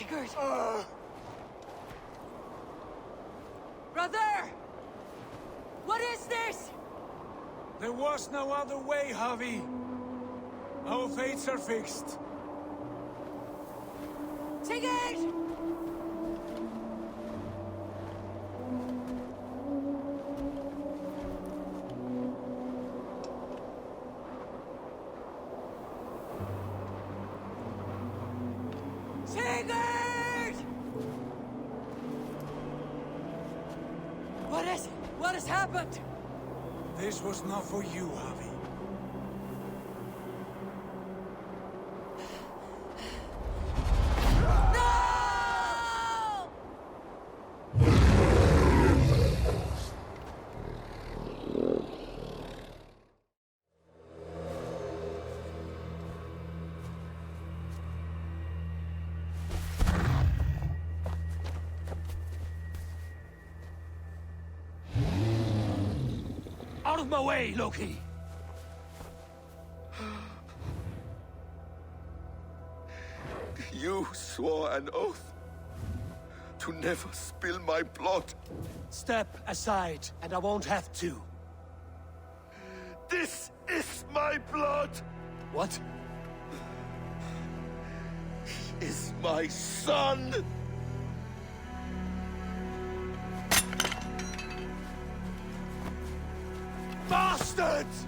Sigurd! Brother! What is this? There was no other way, Javi. Our fates are fixed. Sigurd! Sigurd! What is it? What has happened? This was not for you, Javi. No! Out of my way, Loki! You swore an oath to never spill my blood. Step aside, and I won't have to. This is my blood! What? He is my son! Bastards!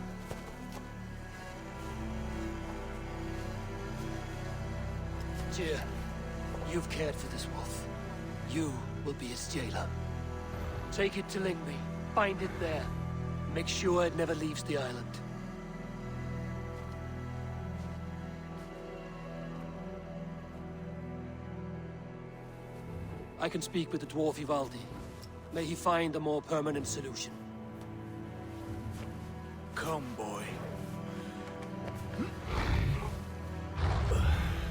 Tyr, you've cared for this wolf. You will be its jailer. Take it to Lingme. Bind it there. Make sure it never leaves the island. I can speak with the dwarf Ivaldi. May he find a more permanent solution. Come, boy.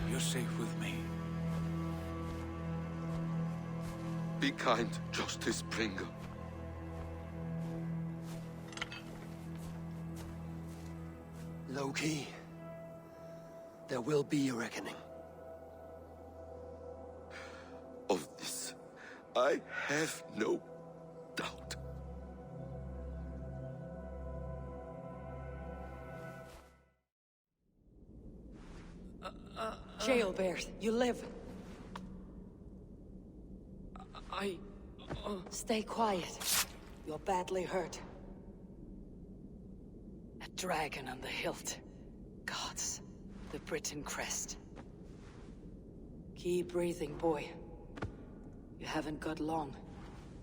You're safe with me. Be kind, Justice Bringer. Loki, there will be a reckoning. Of this, I have no doubt. Jailbird, you live. Stay quiet. You're badly hurt. A dragon on the hilt. Gods, the Britain crest. Keep breathing, boy. You haven't got long.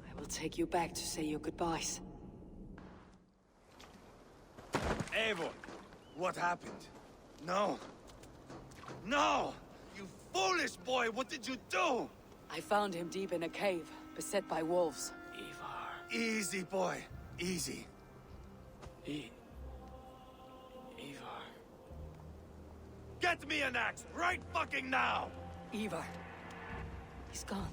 I will take you back to say your goodbyes. Eivor, what happened? No. No! You foolish boy, what did you do? I found him deep in a cave, beset by wolves. Ivar. Easy, boy. Easy. Ivar. Get me an axe, right fucking now! Ivar. He's gone.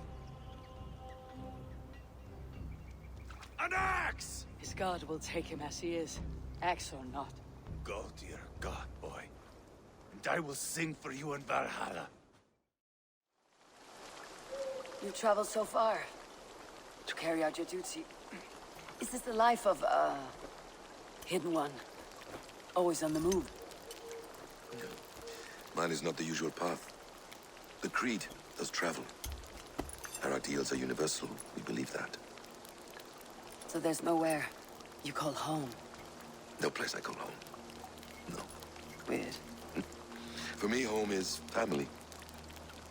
An axe! His god will take him as he is, axe or not. Go to your god, boy. And I will sing for you in Valhalla. You traveled so far to carry out your duty. Is this the life of hidden one? Always on the move? Mine is not the usual path. The Creed does travel. Our ideals are universal, we believe that. So there's nowhere you call home? No place I call home. No. Weird. For me, home is family.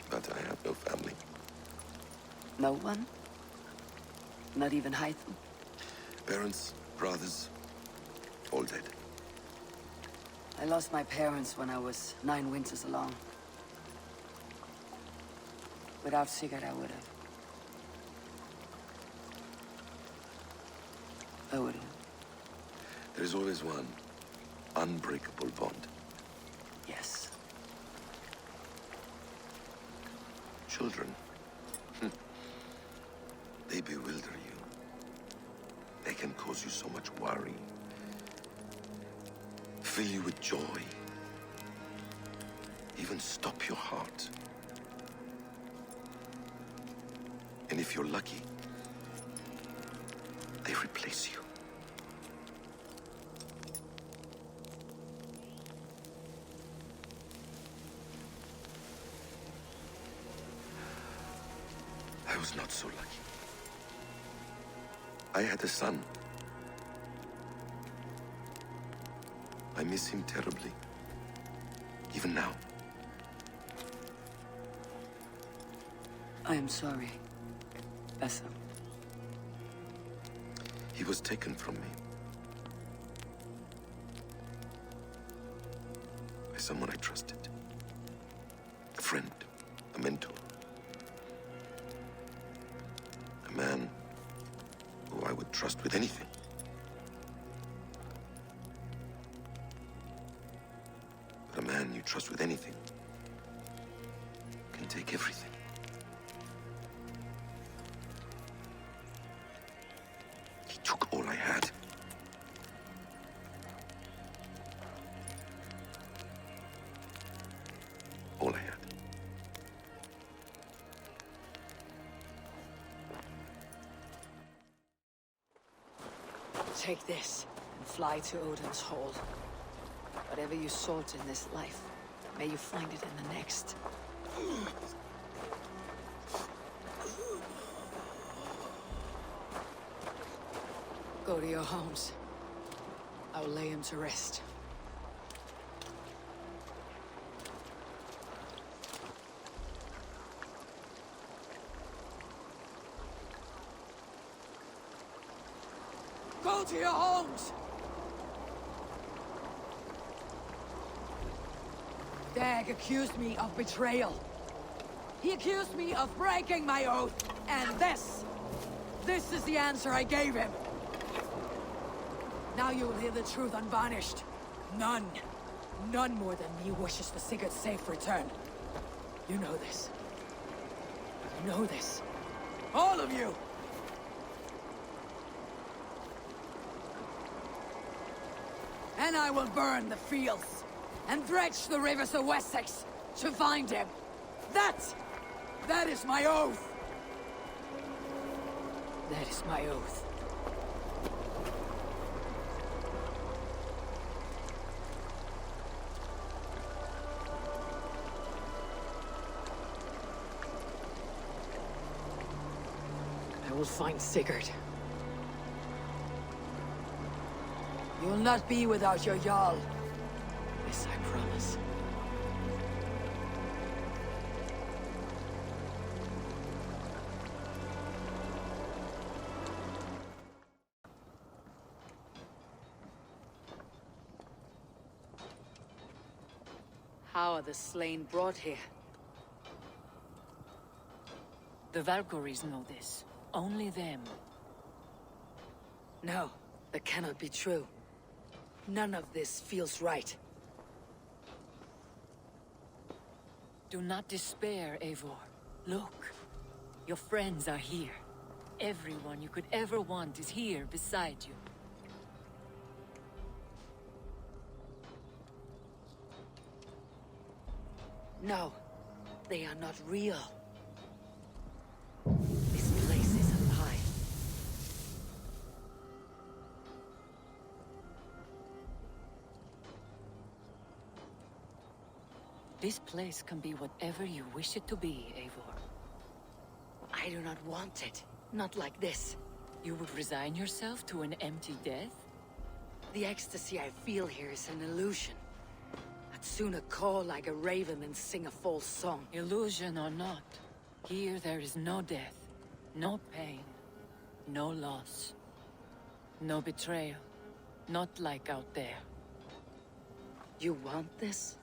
But I have no family. No one? Not even Hytham? Parents, brothers, all dead. I lost my parents when I was 9 winters along. Without Sigurd, I would have. I would have. There is always one unbreakable bond. Yes. Children. They bewilder you. They can cause you so much worry. Fill you with joy. Even stop your heart. And if you're lucky, they replace you. I was not so lucky. I had a son. I miss him terribly. Even now. I am sorry, Essa. He was taken from me. By someone I trusted. A friend, a mentor. A man who I would trust with anything. But a man you trust with anything can take everything. He took all I had. All I had. Take this and fly to Odin's Hall. Whatever you sought in this life, may you find it in the next. Go to your homes. I will lay him to rest. Go to your homes! Dag accused me of betrayal. He accused me of breaking my oath, and this is the answer I gave him. Now you will hear the truth unvarnished. None more than me wishes for Sigurd's safe return. You know this. You know this. All of you! And I will burn the fields, and dredge the rivers of Wessex to find him. That is my oath! That is my oath. I will find Sigurd. You will not be without your Jarl. This I promise. How are the slain brought here? The Valkyries know this. Only them. No, that cannot be true. None of this feels right. Do not despair, Eivor. Look. Your friends are here. Everyone you could ever want is here beside you. No, they are not real. This place is a lie. This place can be whatever you wish it to be, Eivor. I do not want it. Not like this. You would resign yourself to an empty death? The ecstasy I feel here is an illusion. I'd sooner call like a raven than sing a false song. Illusion or not, here there is no death, no pain, no loss, no betrayal. Not like out there. You want this?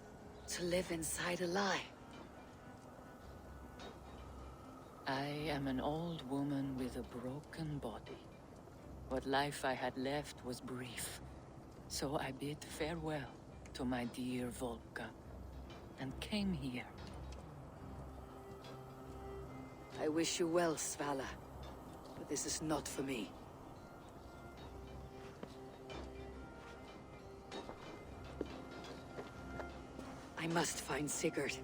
To live inside a lie? I am an old woman with a broken body. What life I had left was brief. So I bid farewell to my dear Volka, and came here. I wish you well, Svala, but this is not for me. I must find Sigurd.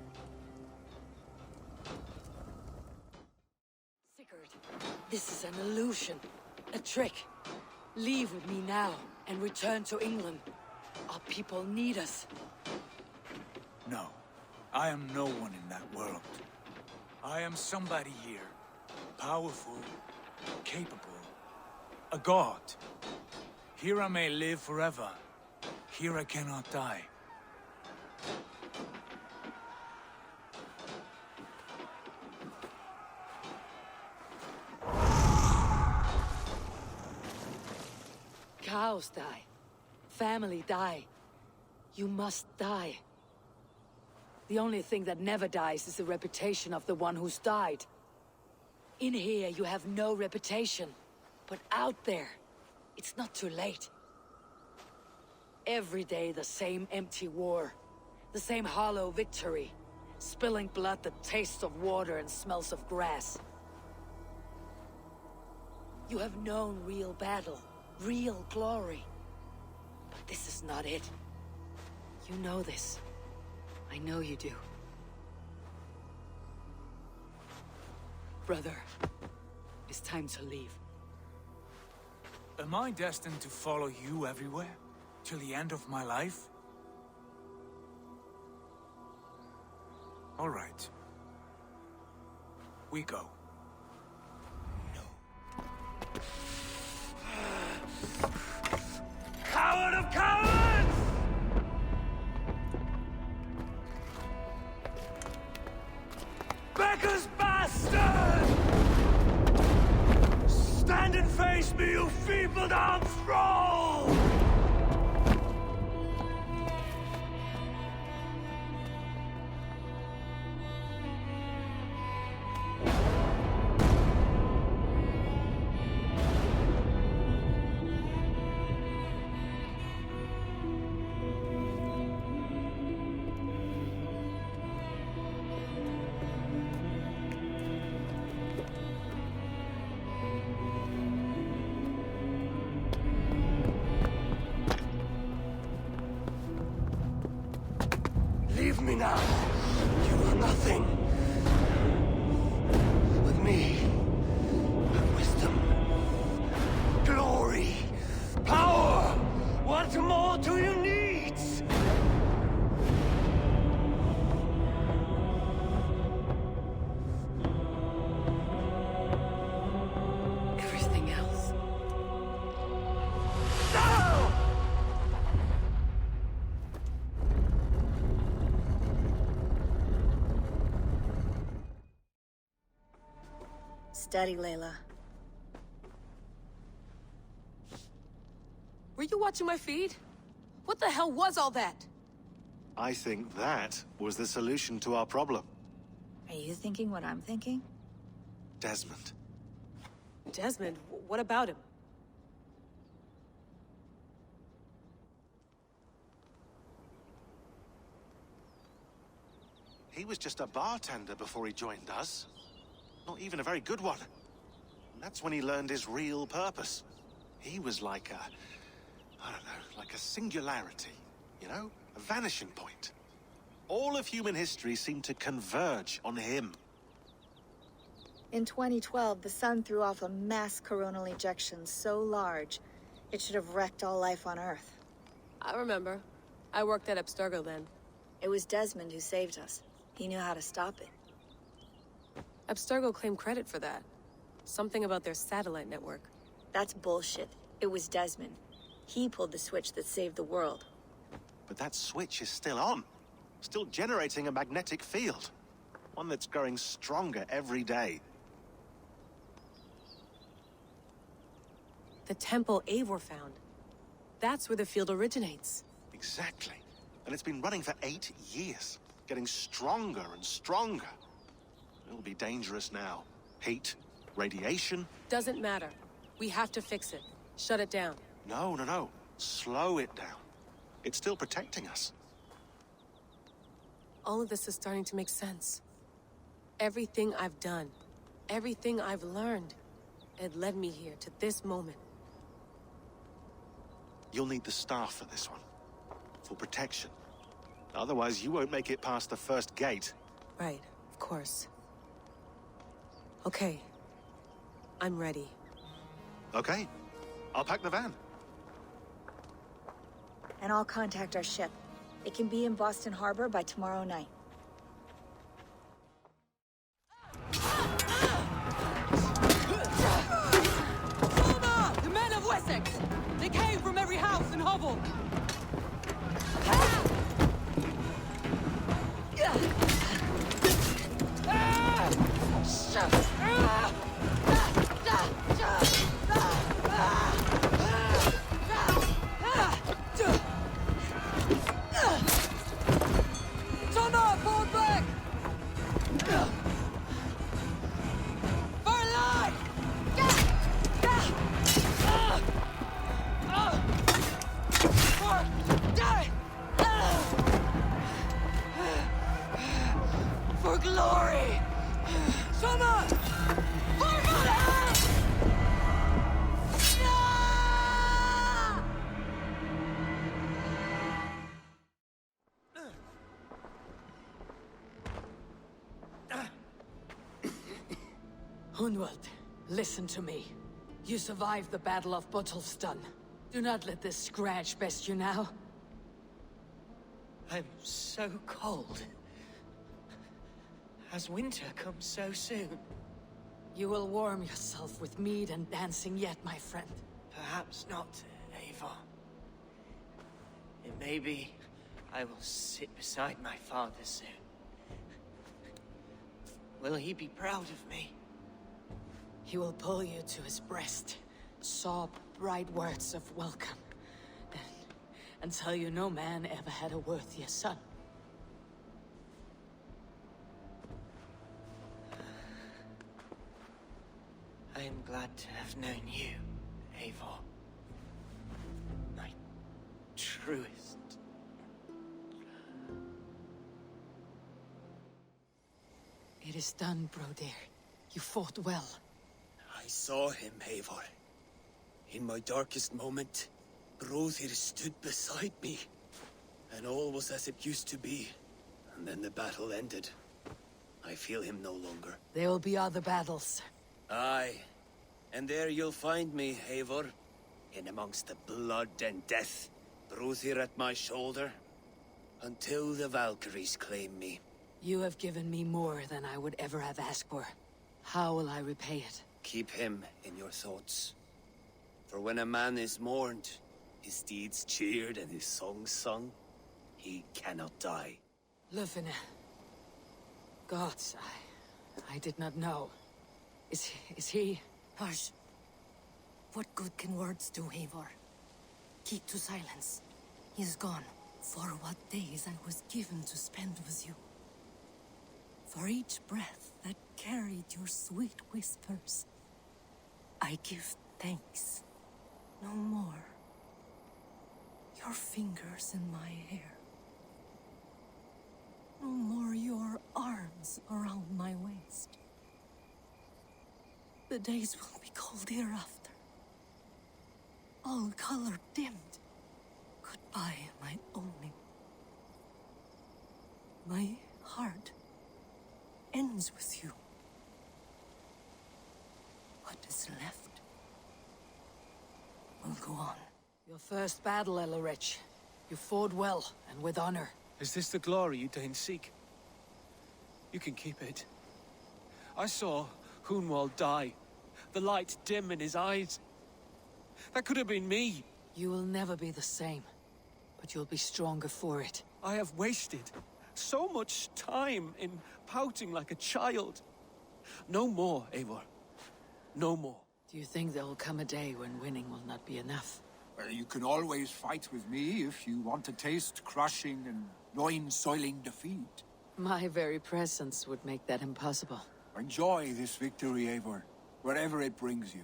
Sigurd. This is an illusion. A trick. Leave with me now, and return to England. Our people need us. No. I am no one in that world. I am somebody here. Powerful, capable, a god. Here I may live forever. Here I cannot die. Cows die. Family die. You must die. The only thing that never dies is the reputation of the one who's died. In here, you have no reputation. But out there, it's not too late. Every day, the same empty war. The same hollow victory. Spilling blood that tastes of water and smells of grass. You have known real battle. Real glory. But this is not it. You know this. I know you do. Brother, it's time to leave. Am I destined to follow you everywhere? Till the end of my life? All right. We go. Coward of cowards! Becker's bastard! Stand and face me, you feeble-armed thrall! Leave me now. You are nothing. With me, have wisdom, glory, power. What more do you need? Everything else. No! Steady, Layla. Were you watching my feed? What the hell was all that? I think that was the solution to our problem. Are you thinking what I'm thinking? Desmond. Desmond, what about him? He was just a bartender before he joined us. Not even a very good one. And that's when he learned his real purpose. He was like a... I don't know, like a singularity. You know? A vanishing point. All of human history seemed to converge on him. In 2012, the sun threw off a mass coronal ejection so large, it should have wrecked all life on Earth. I remember. I worked at Abstergo then. It was Desmond who saved us. He knew how to stop it. Abstergo claimed credit for that. Something about their satellite network. That's bullshit. It was Desmond. He pulled the switch that saved the world. But that switch is still on. Still generating a magnetic field. One that's growing stronger every day. The temple Eivor found. That's where the field originates. Exactly. And it's been running for 8 years. Getting stronger and stronger. It'll be dangerous now. Heat, radiation. Doesn't matter. We have to fix it. Shut it down. No, no, no. Slow it down. It's still protecting us. All of this is starting to make sense. Everything I've done, everything I've learned, it led me here to this moment. You'll need the staff for this one. For protection. Otherwise, you won't make it past the first gate. Right, of course. Okay. I'm ready. Okay. I'll pack the van. And I'll contact our ship. It can be in Boston Harbor by tomorrow night. The men of Wessex! They came from every house and hovel! Turn off, fall back! For life! For glory! Summer! For Valhalla! Hunwald, listen to me. You survived the Battle of Bottleston. Do not let this scratch best you now. I'm so cold. Has winter come so soon? You will warm yourself with mead and dancing yet, my friend. Perhaps not, Eivor. It may be I will sit beside my father soon. Will he be proud of me? He will pull you to his breast, sob bright words of welcome, and tell you no man ever had a worthier son. I am glad to have known you, Eivor. My truest. It is done, Brodir. You fought well. I saw him, Eivor. In my darkest moment, Brodir stood beside me. And all was as it used to be. And then the battle ended. I feel him no longer. There will be other battles. Aye. And there you'll find me, Eivor. In amongst the blood and death. Brodir at my shoulder. Until the Valkyries claim me. You have given me more than I would ever have asked for. How will I repay it? Keep him in your thoughts. For when a man is mourned, his deeds cheered and his songs sung, he cannot die. Lufina. Gods, I did not know. Is he... Hush. What good can words do, Eivor? Keep to silence. He is gone. For what days I was given to spend with you. For each breath that carried your sweet whispers, I give thanks. No more. Your fingers in my hair. No more your arms around my waist. The days will be cold hereafter. All color dimmed. Goodbye, my only. My heart ends with you. What is left will go on. Your first battle, Elorich. You fought well, and with honor. Is this the glory you deign seek? You can keep it. I saw Hunwald die. The light dim in his eyes. That could have been me. You will never be the same, but you'll be stronger for it. I have wasted so much time in pouting like a child. No more, Eivor. No more. Do you think there will come a day when winning will not be enough? Well, you can always fight with me if you want to taste crushing and loin-soiling defeat. My very presence would make that impossible. Enjoy this victory, Eivor, wherever it brings you.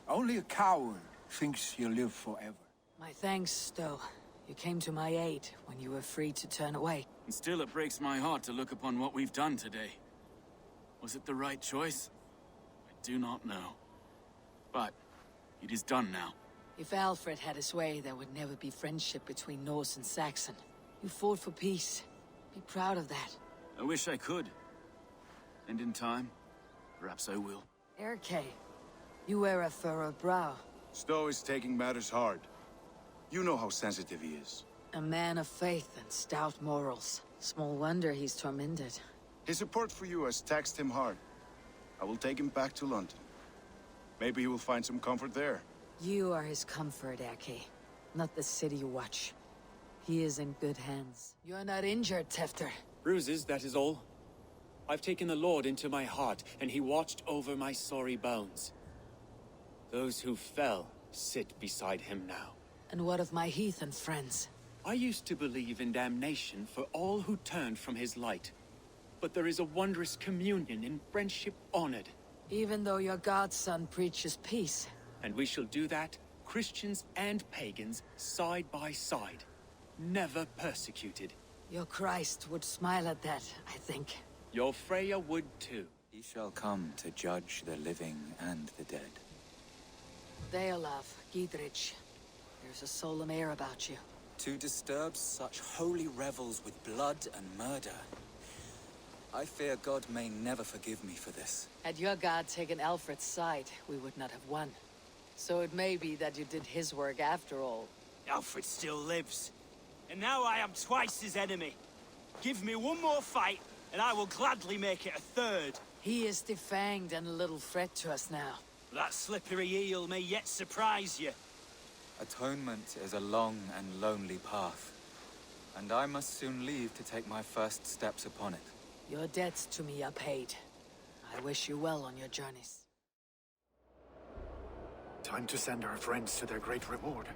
Only a coward thinks he'll live forever. My thanks, though. You came to my aid when you were free to turn away. And still it breaks my heart to look upon what we've done today. Was it the right choice? I do not know. But it is done now. If Alfred had his way, there would never be friendship between Norse and Saxon. You fought for peace. Be proud of that. I wish I could. And in time, perhaps I will. Erke, You wear a furrowed brow. Stowe is taking matters hard. You know how sensitive he is. A man of faith and stout morals. Small wonder he's tormented. His support for you has taxed him hard. I will take him back to London. Maybe he will find some comfort there. You are his comfort, Ake. Not the city you watch. He is in good hands. You're not injured, Tefter. Bruises, that is all. I've taken the Lord into my heart, and he watched over my sorry bones. Those who fell sit beside him now. And what of my heathen friends? I used to believe in damnation for all who turned from his light. But there is a wondrous communion in friendship honored. Even though your godson preaches peace. And we shall do that, Christians and pagans, side by side. Never persecuted. Your Christ would smile at that, I think. Your Freya would too. He shall come to judge the living and the dead. Deolav, Gidrich, there's a solemn air about you. To disturb such holy revels with blood and murder. I fear God may never forgive me for this. Had your god taken Alfred's side, we would not have won. So it may be that you did his work after all. Alfred still lives. And now I am twice his enemy. Give me one more fight, and I will gladly make it a third. He is defanged and a little threat to us now. That slippery eel may yet surprise you. Atonement is a long and lonely path. And I must soon leave to take my first steps upon it. Your debts to me are paid. I wish you well on your journeys. Time to send our friends to their great reward.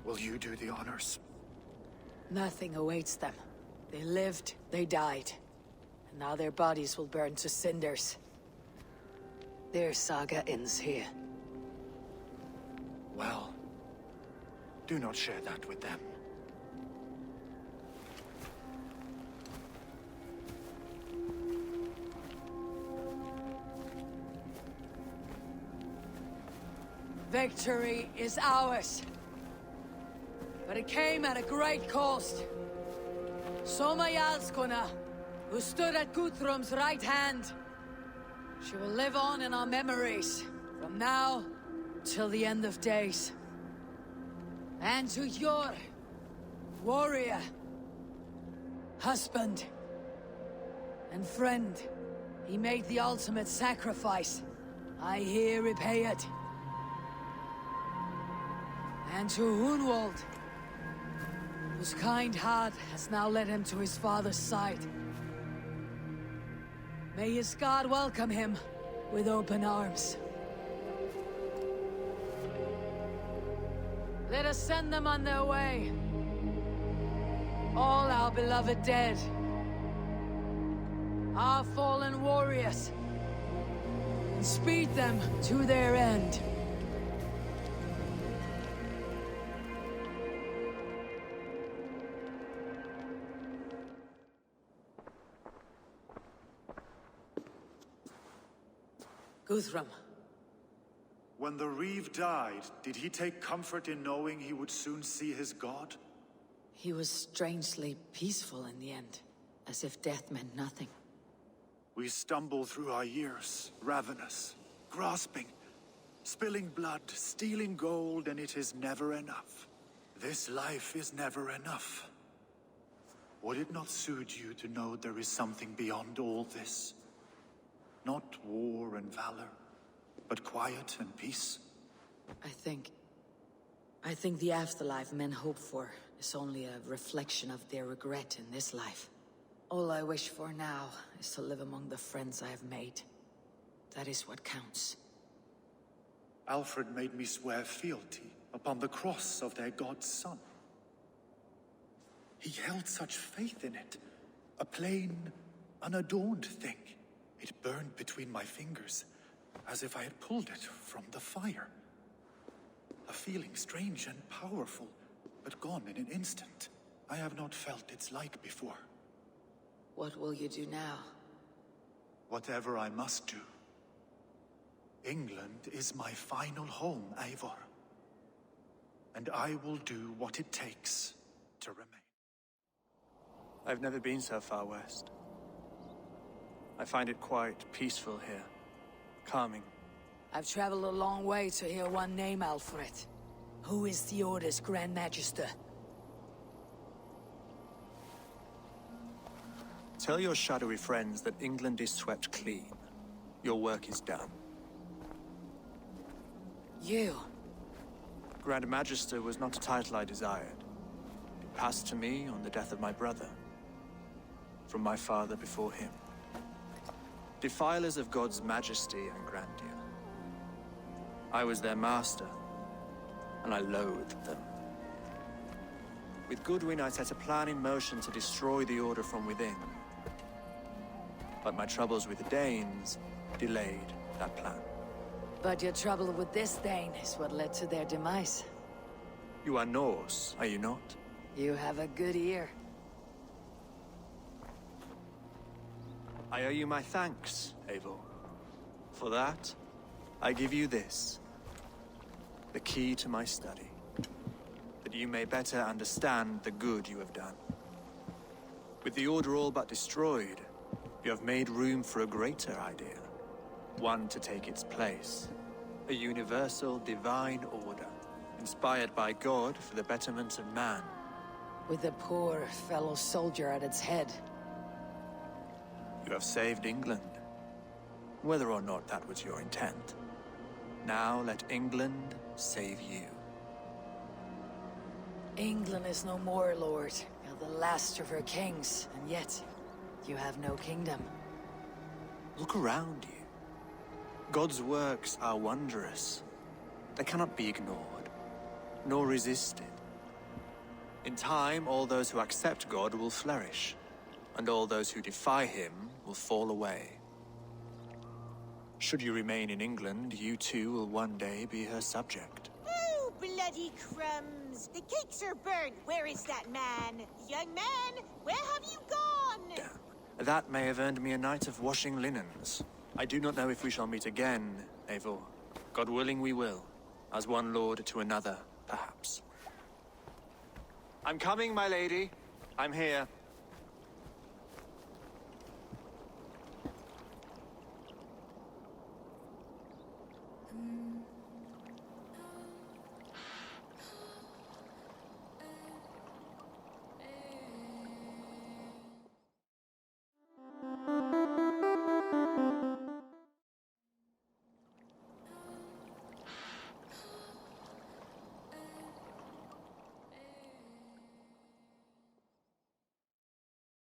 Will you do the honors? Nothing awaits them. They lived, they died. And now their bodies will burn to cinders. Their saga ends here. Well, do not share that with them. Victory is ours. But it came at a great cost. Soma Jarlskona, who stood at Guthrum's right hand. She will live on in our memories, from now till the end of days. And to your warrior, husband, and friend, he made the ultimate sacrifice. I here repay it. And to Hunwald, whose kind heart has now led him to his father's side. May his God welcome him with open arms. Let us send them on their way. All our beloved dead. Our fallen warriors. And speed them to their end. Guthrum. When the Reeve died, did he take comfort in knowing he would soon see his god? He was strangely peaceful in the end, as if death meant nothing. We stumble through our years, ravenous, grasping, spilling blood, stealing gold, and it is never enough. This life is never enough. Would it not suit you to know there is something beyond all this? Not war and valor, but quiet and peace? I think the afterlife men hope for is only a reflection of their regret in this life. All I wish for now is to live among the friends I have made. That is what counts. Alfred made me swear fealty upon the cross of their god's son. He held such faith in it, a plain, unadorned thing. It burned between my fingers, as if I had pulled it from the fire. A feeling strange and powerful, but gone in an instant. I have not felt its like before. What will you do now? Whatever I must do. England is my final home, Eivor. And I will do what it takes to remain. I've never been so far west. I find it quite peaceful here. Calming. I've traveled a long way to hear one name, Alfred. Who is the Order's Grand Magister? Tell your shadowy friends that England is swept clean. Your work is done. You? Grand Magister was not a title I desired. It passed to me on the death of my brother. From my father before him. Defilers of God's majesty and grandeur. I was their master, and I loathed them. With Goodwin, I set a plan in motion to destroy the Order from within. But my troubles with the Danes delayed that plan. But your trouble with this Dane is what led to their demise. You are Norse, are you not? You have a good ear. I owe you my thanks, Eivor. For that, I give you this. The key to my study. That you may better understand the good you have done. With the Order all but destroyed, you have made room for a greater idea. One to take its place. A universal divine order, inspired by God for the betterment of man. With a poor fellow soldier at its head. You have saved England. Whether or not that was your intent. Now let England save you. England is no more, Lord. You're the last of her kings, and yet you have no kingdom. Look around you. God's works are wondrous. They cannot be ignored, nor resisted. In time, all those who accept God will flourish, and all those who defy him will fall away. Should you remain in England, you too will one day be her subject. Oh, bloody crumbs! The cakes are burnt! Where is that man? Young man, where have you gone? That may have earned me a night of washing linens. I do not know if we shall meet again, Eivor. God willing we will. As one lord to another, perhaps. I'm coming, my lady. I'm here.